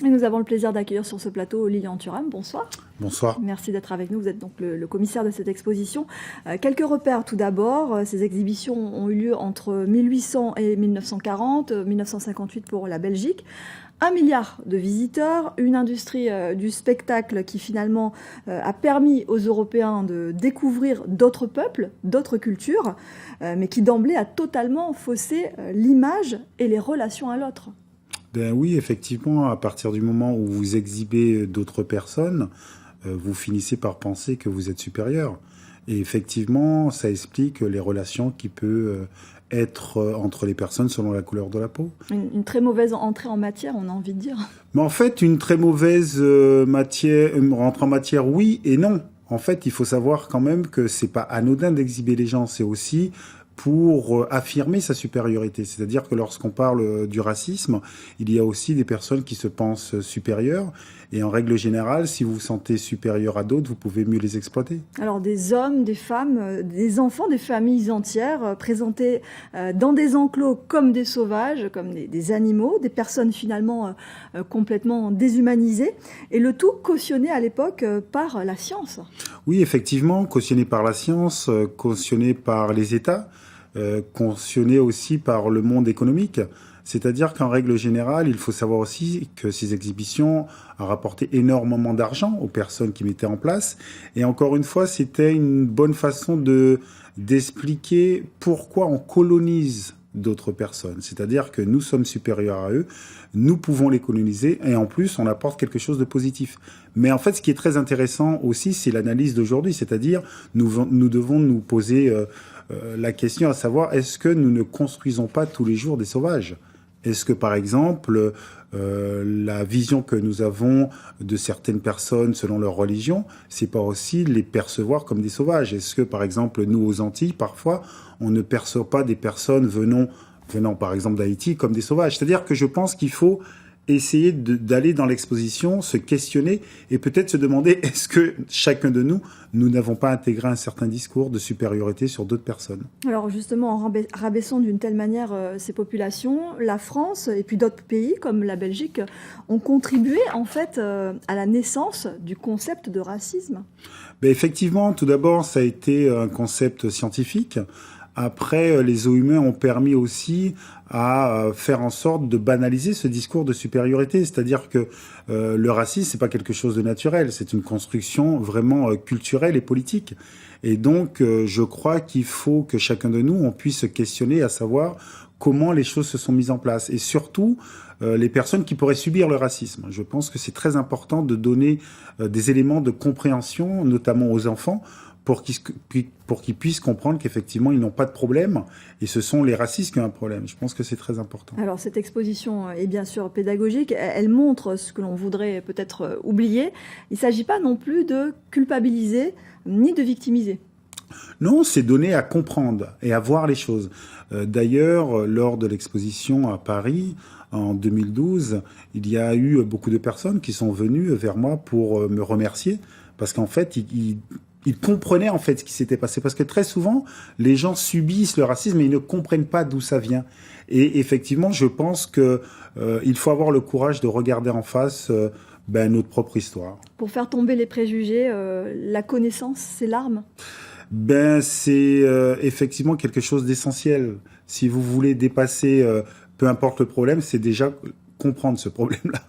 Et nous avons le plaisir d'accueillir sur ce plateau Lilian Thuram. Bonsoir. Bonsoir. Merci d'être avec nous. Vous êtes donc le commissaire de cette exposition. Quelques repères tout d'abord. Ces exhibitions ont eu lieu entre 1800 et 1940, 1958 pour la Belgique. 1 milliard de visiteurs, une industrie du spectacle qui finalement a permis aux Européens de découvrir d'autres peuples, d'autres cultures, mais qui d'emblée a totalement faussé l'image et les relations à l'autre. Ben oui, effectivement, à partir du moment où vous exhibez d'autres personnes, vous finissez par penser que vous êtes supérieur. Et effectivement, ça explique les relations qui peuvent être entre les personnes selon la couleur de la peau. Une très mauvaise entrée en matière, on a envie de dire. Mais en fait, une très mauvaise rentrée en matière, oui et non. En fait, il faut savoir quand même que c'est pas anodin d'exhiber les gens, c'est aussi pour affirmer sa supériorité. C'est-à-dire que lorsqu'on parle du racisme, il y a aussi des personnes qui se pensent supérieures. Et en règle générale, si vous vous sentez supérieur à d'autres, vous pouvez mieux les exploiter. Alors des hommes, des femmes, des enfants, des familles entières présentés dans des enclos comme des sauvages, comme des animaux, des personnes finalement complètement déshumanisées. Et le tout cautionné à l'époque par la science. Oui, effectivement, cautionné par la science, cautionné par les États, cautionné aussi par le monde économique. C'est-à-dire qu'en règle générale, il faut savoir aussi que ces exhibitions ont rapporté énormément d'argent aux personnes qui mettaient en place. Et encore une fois, c'était une bonne façon d'expliquer pourquoi on colonise d'autres personnes. C'est-à-dire que nous sommes supérieurs à eux, nous pouvons les coloniser et en plus, on apporte quelque chose de positif. Mais en fait, ce qui est très intéressant aussi, c'est l'analyse d'aujourd'hui. C'est-à-dire, nous devons nous poser la question à savoir, est-ce que nous ne construisons pas tous les jours des sauvages ? Est-ce que, par exemple, la vision que nous avons de certaines personnes selon leur religion, c'est pas aussi les percevoir comme des sauvages? Est-ce que, par exemple, nous, aux Antilles, parfois, on ne perçoit pas des personnes venant par exemple, d'Haïti comme des sauvages? C'est-à-dire que je pense qu'il faut essayer d'aller dans l'exposition, se questionner et peut-être se demander est-ce que chacun de nous n'avons pas intégré un certain discours de supériorité sur d'autres personnes. Alors justement, en rabaissant d'une telle manière ces populations, la France et puis d'autres pays comme la Belgique ont contribué en fait à la naissance du concept de racisme. Ben effectivement, tout d'abord, ça a été un concept scientifique. Après, les eaux humains ont permis aussi à faire en sorte de banaliser ce discours de supériorité. C'est-à-dire que le racisme, c'est pas quelque chose de naturel, c'est une construction vraiment culturelle et politique. Et donc, je crois qu'il faut que chacun de nous, on puisse se questionner à savoir comment les choses se sont mises en place. Et surtout, les personnes qui pourraient subir le racisme. Je pense que c'est très important de donner des éléments de compréhension, notamment aux enfants, pour qu'ils puissent comprendre qu'effectivement, ils n'ont pas de problème et ce sont les racistes qui ont un problème. Je pense que c'est très important. Alors, cette exposition est bien sûr pédagogique. Elle montre ce que l'on voudrait peut-être oublier. Il ne s'agit pas non plus de culpabiliser ni de victimiser. Non, c'est donner à comprendre et à voir les choses. D'ailleurs, lors de l'exposition à Paris, en 2012, il y a eu beaucoup de personnes qui sont venues vers moi pour me remercier parce qu'en fait, ils comprenaient en fait ce qui s'était passé. Parce que très souvent, les gens subissent le racisme et ils ne comprennent pas d'où ça vient. Et effectivement, je pense que il faut avoir le courage de regarder en face notre propre histoire. Pour faire tomber les préjugés, la connaissance, c'est l'arme. C'est effectivement quelque chose d'essentiel. Si vous voulez dépasser, peu importe le problème, c'est déjà comprendre ce problème-là.